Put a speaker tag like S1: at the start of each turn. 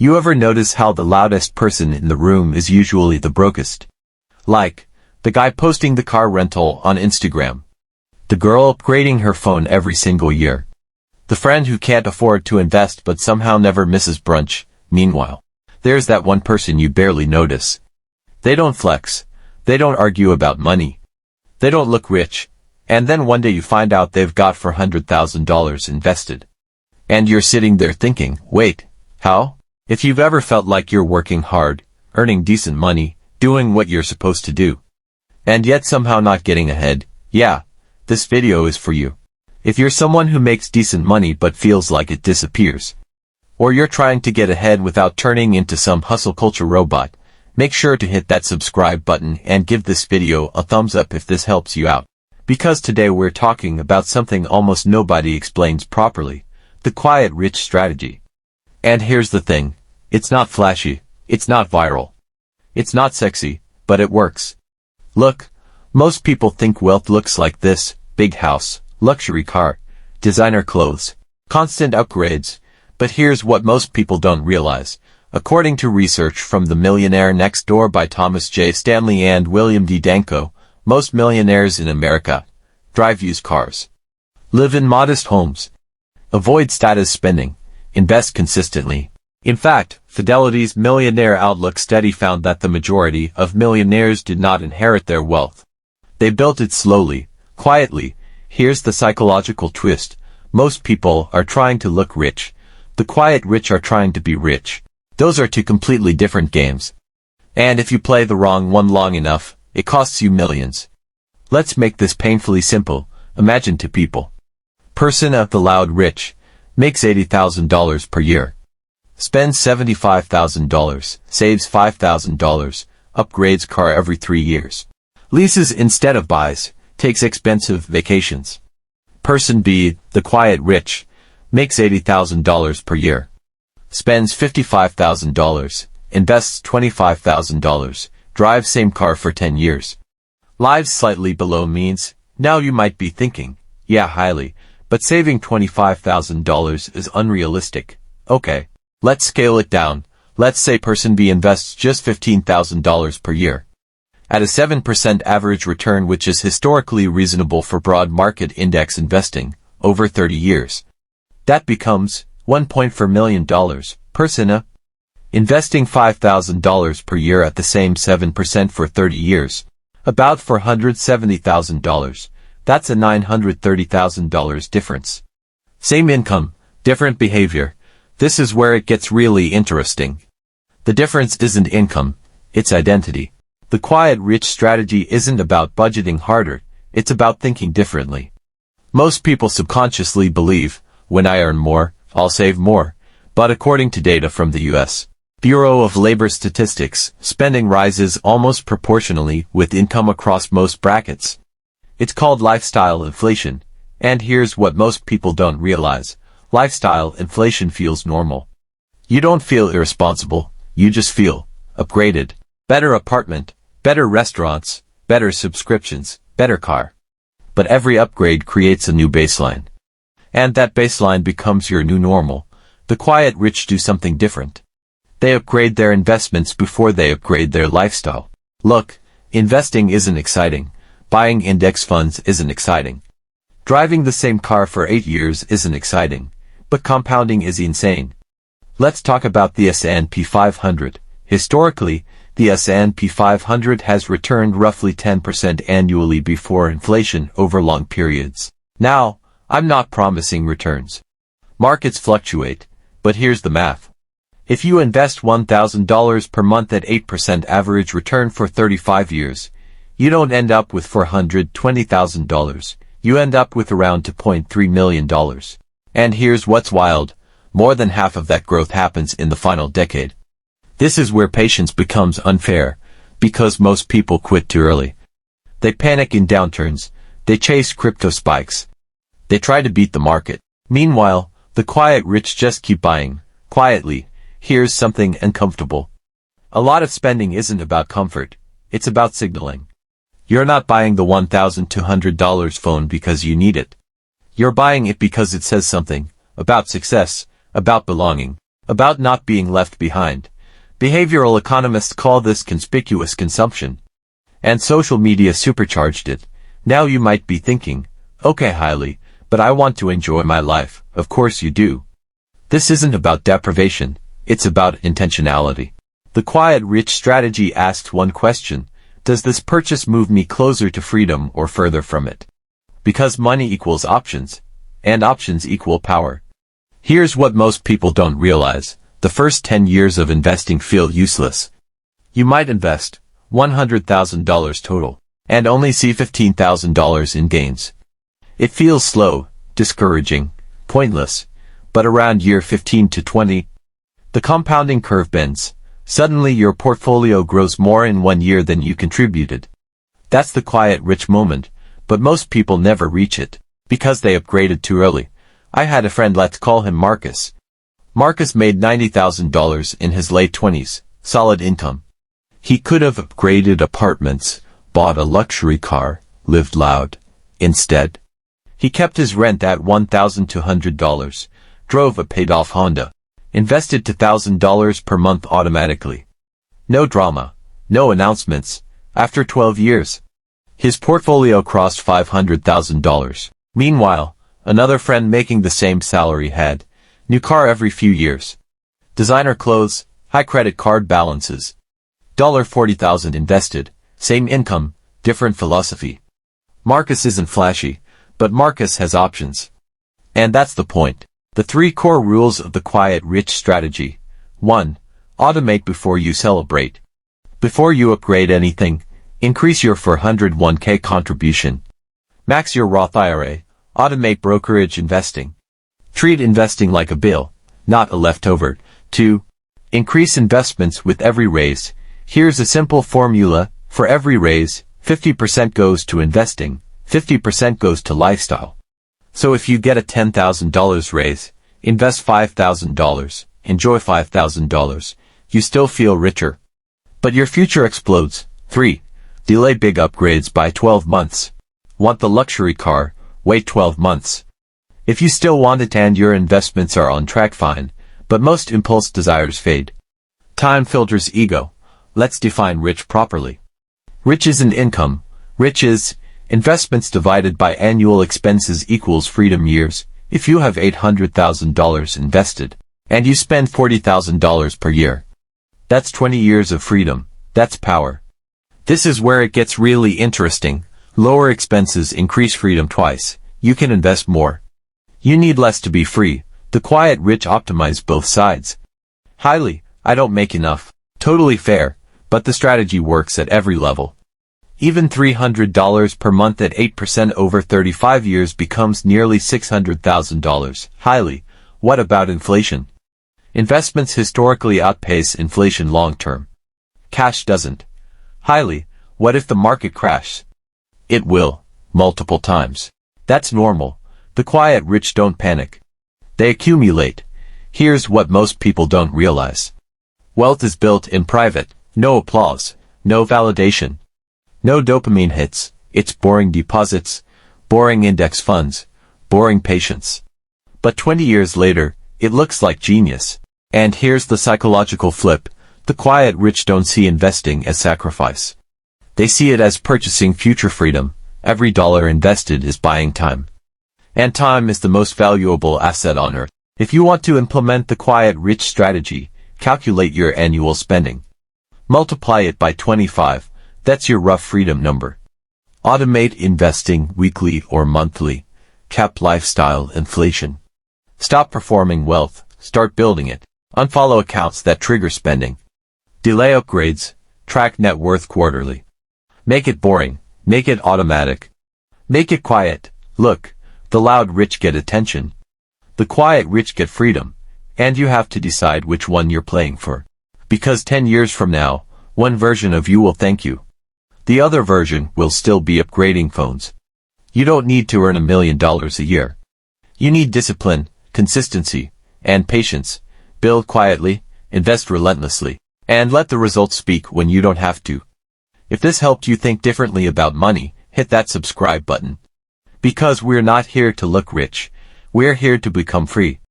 S1: You ever notice how the loudest person in the room is usually the brokest? Like, the guy posting the car rental on Instagram. The girl upgrading her phone every single year. The friend who can't afford to invest but somehow never misses brunch. Meanwhile, there's that one person you barely notice. They don't flex. They don't argue about money. They don't look rich. And then one day you find out they've got $400,000 invested. And you're sitting there thinking, wait, how? If you've ever felt like you're working hard, earning decent money, doing what you're supposed to do, and yet somehow not getting ahead, yeah, this video is for you. If you're someone who makes decent money but feels like it disappears, or you're trying to get ahead without turning into some hustle culture robot, make sure to hit that subscribe button and give this video a thumbs up if this helps you out. Because today we're talking about something almost nobody explains properly, the quiet rich strategy. And here's the thing, it's not flashy, it's not viral, it's not sexy, but it works. Look, most people think wealth looks like this: big house, luxury car, designer clothes, constant upgrades. But here's what most people don't realize. According to research from The Millionaire Next Door by Thomas J. Stanley and William D. Danko, most millionaires in America drive used cars, live in modest homes, avoid status spending, invest consistently. In fact, Fidelity's Millionaire Outlook study found that the majority of millionaires did not inherit their wealth. They built it slowly, quietly. Here's the psychological twist. Most people are trying to look rich. The quiet rich are trying to be rich. Those are two completely different games. And if you play the wrong one long enough, it costs you millions. Let's make this painfully simple. Imagine two people. Person A, the loud rich, makes $80,000 per year. Spends $75,000, saves $5,000, upgrades car every 3 years. Leases instead of buys, takes expensive vacations. Person B, the quiet rich, makes $80,000 per year. Spends $55,000, invests $25,000, drives same car for 10 years. Lives slightly below means. Now you might be thinking, yeah, highly, but saving $25,000 is unrealistic. Okay, let's scale it down. Let's say person B invests just $15,000 per year. At a 7% average return, which is historically reasonable for broad market index investing, over 30 years. That becomes $1.4 million. Person A, investing $5,000 per year at the same 7% for 30 years. About $470,000. That's a $930,000 difference. Same income, different behavior. This is where it gets really interesting. The difference isn't income, it's identity. The quiet rich strategy isn't about budgeting harder, it's about thinking differently. Most people subconsciously believe, when I earn more, I'll save more. But according to data from the U.S. Bureau of Labor Statistics, spending rises almost proportionally with income across most brackets. It's called lifestyle inflation. And here's what most people don't realize. Lifestyle inflation feels normal. You don't feel irresponsible, you just feel upgraded. Better apartment, better restaurants, better subscriptions, better car. But every upgrade creates a new baseline. And that baseline becomes your new normal. The quiet rich do something different. They upgrade their investments before they upgrade their lifestyle. Look, investing isn't exciting. Buying index funds isn't exciting. Driving the same car for 8 years isn't exciting. But compounding is insane. Let's talk about the S&P 500. Historically, the S&P 500 has returned roughly 10% annually before inflation over long periods. Now, I'm not promising returns. Markets fluctuate, but here's the math. If you invest $1,000 per month at 8% average return for 35 years, you don't end up with $420,000. You end up with around $2.3 million. And here's what's wild. More than half of that growth happens in the final decade. This is where patience becomes unfair, because most people quit too early. They panic in downturns. They chase crypto spikes. They try to beat the market. Meanwhile, the quiet rich just keep buying, quietly. Here's something uncomfortable. A lot of spending isn't about comfort, it's about signaling. You're not buying the $1,200 phone because you need it. You're buying it because it says something, about success, about belonging. about not being left behind. Behavioral economists call this conspicuous consumption. And social media supercharged it. Now you might be thinking, okay Hailey, but I want to enjoy my life. Of course you do. This isn't about deprivation, it's about intentionality. The quiet rich strategy asks one question: does this purchase move me closer to freedom or further from it? Because money equals options, and options equal power. Here's what most people don't realize. The first 10 years of investing feel useless. You might invest $100,000 total, and only see $15,000 in gains. It feels slow, discouraging, pointless, but around year 15 to 20, the compounding curve bends. Suddenly your portfolio grows more in 1 year than you contributed. That's the quiet rich moment, but most people never reach it, because they upgraded too early. I had a friend, let's call him Marcus. Marcus made $90,000 in his late 20s, solid income. He could have upgraded apartments, bought a luxury car, lived loud. Instead, he kept his rent at $1,200, drove a paid-off Honda, invested $2,000 per month automatically. No drama, no announcements. After 12 years, his portfolio crossed $500,000. Meanwhile, another friend making the same salary had new car every few years, designer clothes, high credit card balances, $40,000 invested, same income, different philosophy. Marcus isn't flashy, but Marcus has options. And that's the point. The 3 core rules of the quiet rich strategy. 1. Automate before you celebrate. Before you upgrade anything, increase your 401k contribution. Max your Roth IRA. Automate brokerage investing. Treat investing like a bill, not a leftover. 2. Increase investments with every raise. Here's a simple formula. For every raise, 50% goes to investing, 50% goes to lifestyle. So if you get a $10,000 raise, invest $5,000, enjoy $5,000, you still feel richer. But your future explodes. 3. Delay big upgrades by 12 months. Want the luxury car? Wait 12 months. If you still want it and your investments are on track, fine, but most impulse desires fade. Time filters ego. Let's define rich properly. Rich isn't income. Rich is investments divided by annual expenses equals freedom years. If you have $800,000 invested, and you spend $40,000 per year, that's 20 years of freedom. That's power. This is where it gets really interesting. Lower expenses increase freedom twice. You can invest more. You need less to be free. The quiet rich optimize both sides. Hailey, I don't make enough. Totally fair, but the strategy works at every level. Even $300 per month at 8% over 35 years becomes nearly $600,000. Hailey, what about inflation? Investments historically outpace inflation long term. Cash doesn't. Hailey, what if the market crashes? It will, multiple times. That's normal. The quiet rich don't panic. They accumulate. Here's what most people don't realize. Wealth is built in private. No applause, no validation, no dopamine hits. It's boring deposits, boring index funds, boring patience. But 20 years later, it looks like genius. And here's the psychological flip. The quiet rich don't see investing as sacrifice. They see it as purchasing future freedom. Every dollar invested is buying time. And time is the most valuable asset on earth. If you want to implement the quiet rich strategy, calculate your annual spending. Multiply it by 25. That's your rough freedom number. Automate investing weekly or monthly. Cap lifestyle inflation. Stop performing wealth. Start building it. Unfollow accounts that trigger spending. Delay upgrades. Track net worth quarterly. Make it boring. Make it automatic. Make it quiet. Look, the loud rich get attention. The quiet rich get freedom. And you have to decide which one you're playing for. Because 10 years from now, one version of you will thank you. The other version will still be upgrading phones. You don't need to earn $1 million a year. You need discipline, consistency, and patience. Build quietly, invest relentlessly, and let the results speak when you don't have to. If this helped you think differently about money, hit that subscribe button. Because we're not here to look rich. We're here to become free.